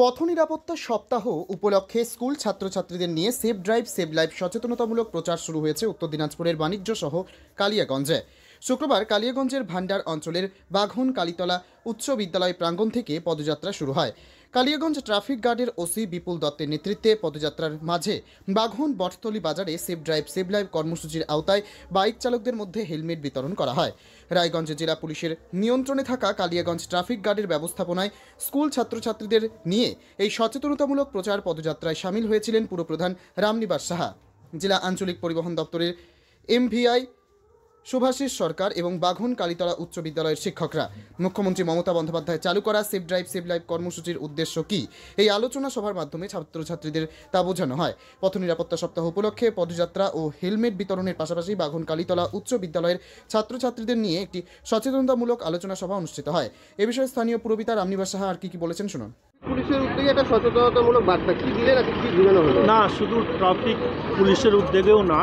পথ নিরাপত্তা সপ্তাহ উপলক্ষে স্কুল ছাত্রছাত্রীদের নিয়ে সেফ ড্রাইভ সেভ লাইফ সচেতনতামূলক প্রচার শুরু হয়েছে উত্তর দিনাজপুরের বাণিজ্য সহ কালিয়াগঞ্জে। শুক্রবার কালিয়াগঞ্জের ভান্ডার অঞ্চলের বাঘন কালীতলা উচ্চ বিদ্যালয় প্রাঙ্গণ থেকে পদযাত্রা শুরু হয়। কালিয়াগঞ্জ ট্রাফিক গার্ডের ওসি বিপুল দত্তের নেতৃত্বে পদযাত্রার মাঝে বাঘন বটতলি বাজারে সেফ ড্রাইভ সেভ লাইফ কর্মসূচির আওতায় বাইক চালকদের মধ্যে হেলমেট বিতরণ করা হয়। রায়গঞ্জ জেলা পুলিশের নিয়ন্ত্রণে থাকা কালিয়াগঞ্জ ট্রাফিক গার্ডের ব্যবস্থাপনায় স্কুল ছাত্রছাত্রীদের নিয়ে এই সচেতনতামূলক প্রচার পদযাত্রায় সামিল হয়েছিলেন পুরপ্রধান রামনিবাস সাহা, জেলা আঞ্চলিক পরিবহন দপ্তরের এমভিআই শুভাশিস সরকার এবং বাঘন কালীতলা উচ্চ বিদ্যালয়ের শিক্ষকরা। মুখ্যমন্ত্রী মমতা বন্দ্যোপাধ্যায় চালু করা সেফ ড্রাইভ সেভ লাইফ কর্মসূচির উদ্দেশ্য কি, এই আলোচনা সভার মাধ্যমে ছাত্রছাত্রীদের তা বোঝানো হয়। পথ নিরাপত্তা সপ্তাহ উপলক্ষে পদযাত্রা ও হেলমেট বিতরণের পাশাপাশি বাঘন কালীতলা উচ্চ বিদ্যালয়ের ছাত্রছাত্রীদের নিয়ে একটি সচেতনতামূলক আলোচনা সভা অনুষ্ঠিত হয়। এ বিষয়ে স্থানীয় পুরপিতা রামনিবাস সাহা আর কি বলেছেন শুনুন। পুলিশের উদ্যোগে একটা সচেতনতামূলক বার্তা কি দিলেন, কি বোঝানো হলো? না, শুধু ট্রাফিক পুলিশের উদ্যোগেও না,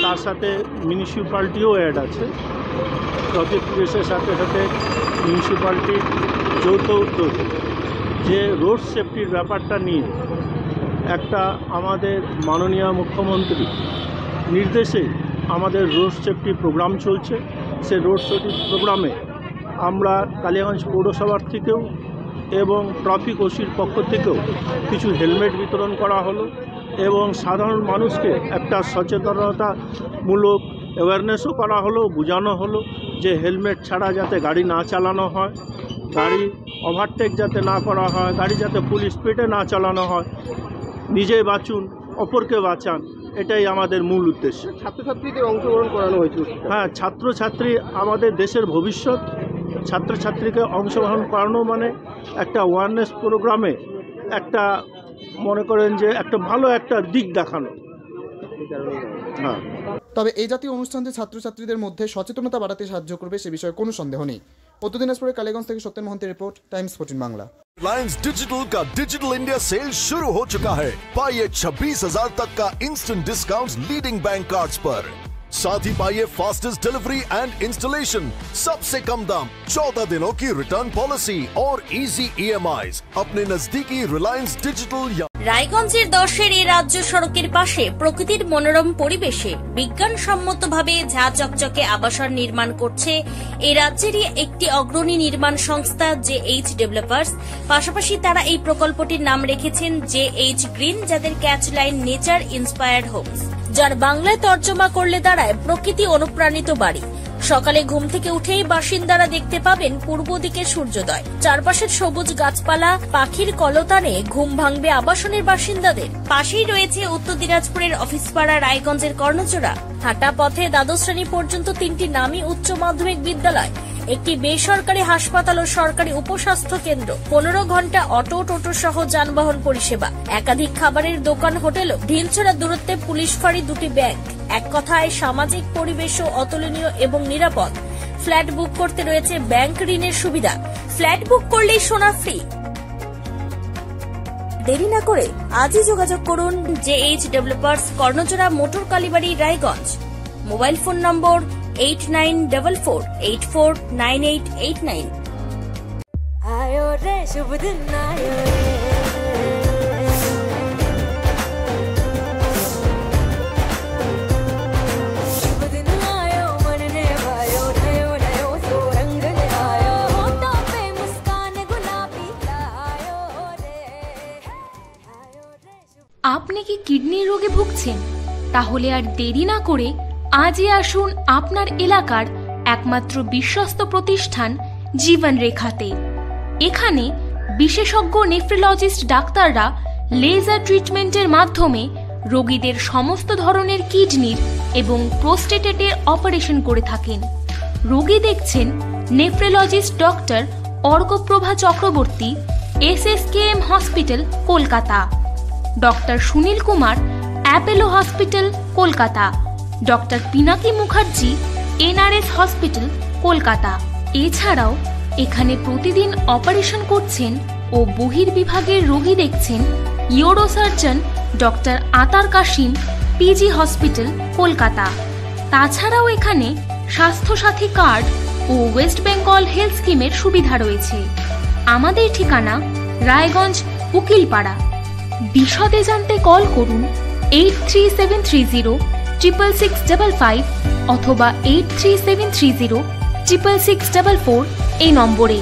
তার সাথে মিউনিসিপ্যালিটিও অ্যাড আছে। ট্রাফিক পুলিশের সাথে সাথে মিউনিসিপ্যালিটির যৌথ উদ্যোগ যে রোড সেফটির ব্যাপারটা নিয়ে একটা আমাদের মাননীয় মুখ্যমন্ত্রী নির্দেশে আমাদের রোড সেফটি প্রোগ্রাম চলছে। সে রোড সেফটি প্রোগ্রামে আমরা কালিয়াগঞ্জ পৌরসভার থেকেও এবং ট্রাফিক ওসির পক্ষ থেকেও কিছু হেলমেট বিতরণ করা হলো এবং সাধারণ মানুষকে একটা সচেতনতামূলক অ্যাওয়ারনেসও করা হলো, বোঝানো হলো যে হেলমেট ছাড়া যাতে গাড়ি না চালানো হয়, গাড়ি ওভারটেক যাতে না করা হয়, গাড়ি যাতে ফুল স্পিডে না চালানো হয়, নিজে বাঁচুন অপরকে বাঁচান, এটাই আমাদের মূল উদ্দেশ্য। ছাত্রছাত্রীদের অংশগ্রহণ করানো হয়েছে। হ্যাঁ, ছাত্রছাত্রী আমাদের দেশের ভবিষ্যৎ। ছাত্রছাত্রীকে অংশগ্রহণ করানো মানে একটা অ্যাওয়ারনেস প্রোগ্রামে একটা মনে করেন যে একটা ভালো একটা দিক দেখানো। হ্যাঁ, তবে এই জাতীয় অনুষ্ঠানে ছাত্রছাত্রীদের মধ্যে সচেতনতা বাড়াতে সাহায্য করবে সে বিষয়ে কোনো সন্দেহ নেই। উত্তর দিনাজপুরের কালিয়াগঞ্জ থেকে সত্যেন মহন্তের রিपोर्ट, टाइम्स 14 बांग्ला। रिलायंस डिजिटल का डिजिटल इंडिया सेल शुरू हो चुका है। पाइए 26,000 तक का instant discount leading bank cards पर। साथ ही पाइए फास्टेस्ट डिलीवरी एंड इंस्टॉलेशन, सबसे कम दाम, 14 दिनों की रिटर्न पॉलिसी और इजी EMIs अपने नजदीकी रिलायंस डिजिटल। রায়গঞ্জের 10-এর এই রাজ্য সড়কের পাশে প্রকৃতির মনোরম পরিবেশে বিজ্ঞানসম্মতভাবে ঝা চকচকে আবাসন নির্মাণ করছে এই রাজ্যেরই একটি অগ্রণী নির্মাণ সংস্থা JH ডেভেলপার্স। পাশাপাশি তারা এই প্রকল্পটির নাম রেখেছেন JH গ্রিন, যাদের catch line nature inspired homes, যার বাংলায় তর্জমা করলে দাঁড়ায় প্রকৃতি অনুপ্রাণিত বাড়ি। সকালে ঘুম থেকে উঠেই বাসিন্দারা দেখতে পাবেন পূর্ব দিকে সূর্যোদয়, চারপাশের সবুজ গাছপালা, পাখির কলতানে ঘুম ভাঙবে আবাসনের বাসিন্দাদের। পাশেই রয়েছে উত্তর দিনাজপুরের অফিসপাড়া রায়গঞ্জের কর্ণচূড়া। হাঁটা পথে দ্বাদশ শ্রেণী পর্যন্ত 3টি নামী উচ্চ মাধ্যমিক বিদ্যালয়, একটি বেসরকারি হাসপাতাল ও সরকারি উপস্বাস্থ্য কেন্দ্র, 15 ঘন্টা অটো টোটো সহ যানবাহন পরিষেবা, একাধিক খাবারের দোকান, হোটেল, ঢিলছড়া দূরত্বে পুলিশ ফাঁড়ি, 2টি ব্যাংক। এক কথায় সামাজিক পরিবেশও অতুলনীয় এবং নিরাপদ। ফ্ল্যাট বুক করতে রয়েছে ব্যাংক ঋণের সুবিধা, ফ্ল্যাট বুক করলেই সোনা ফ্রি। দেরি না করে আজই যোগাযোগ করুন JH developers, Karnachara, motor Kalibari, Raiganj. Mobile phone number 8944849889। आयो रे शुभ दिन आयो रे, शुभ दिन आयो मन ने भायो, नयो नयो सो रंग ले आयो, होठों पे मुस्कान गुलाबी आयो रे, आयो रे। আপনি কি কিডনি রোগে ভুগছেন? তাহলে আর দেরি না করে আজই আসুন আপনার এলাকার একমাত্র বিশ্বস্ত প্রতিষ্ঠান জীবন রেখাতে। এখানে বিশেষজ্ঞ নেফ্রোলজিস্ট ডাক্তাররা লেজার ট্রিটমেন্টের মাধ্যমে রোগীদের সমস্ত ধরনের কিডনির এবং প্রোস্টেটের অপারেশন করে থাকেন। রোগী দেখছেন nephrologist doctor Arkaprava Chakraborty, SSKM hospital, Kolkata; doctor Sunil Kumar, Apollo hospital, Kolkata; doctor Pinaki Mukherjee, NRS hospital, Kolkata. এছাড়াও এখানে প্রতিদিন অপারেশন করছেন ও বহির্বিভাগের রোগী দেখছেন ইউরোসার্জন ডক্টর আতার কাশিম, PG হসপিটাল, কলকাতা। তাছাড়াও এখানে স্বাস্থ্যসাথী কার্ড ও ওয়েস্ট বেঙ্গল হেলথ স্কিমের সুবিধা রয়েছে। আমাদের ঠিকানা রায়গঞ্জ উকিলপাড়া। বিশদে জানতে কল করুন 8373306655 অথবা 8373066644 এই নম্বরে।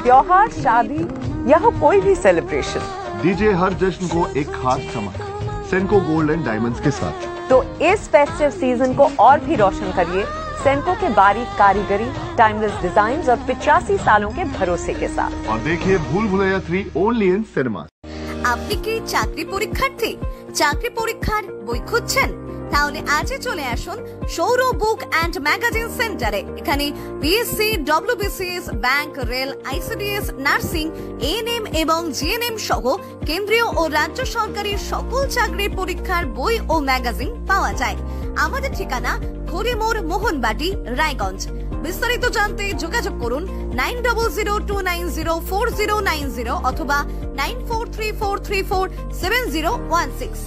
त्योहार, शादी या हो कोई भी सेलिब्रेशन, दीजिए हर जश्न को एक खास चमक सेंको गोल्ड एंड डायमंड्स के साथ। तो इस फेस्टिव सीजन को और भी रोशन करिए सेंको के बारीक कारीगरी, टाइमलेस डिजाइन्स और 85 सालों के भरोसे के साथ। और देखिए भूल भुलैया 3 ओनली इन सिनेमा। আপনি কি চাকরি পরীক্ষার্থী? চাকরি পরীক্ষার বই খুঁজছেন? তাহলে আজই চলে আসুন সৌর বুক অ্যান্ড ম্যাগাজিন সেন্টারে। এখানে BSc, WBCS, bank, rail, ICDS, nursing, ANM এবং জিএনএম সহ কেন্দ্রীয় ও রাজ্য সরকারি সকল চাকরির পরীক্ষার বই ও ম্যাগাজিন পাওয়া যায়। আমাদের ঠিকানা খড়িমোড়, মোহনবাটি, রায়গঞ্জ। বিস্তারিত জানতে যোগাযোগ করুন 9002904090 অথবা 9434347016।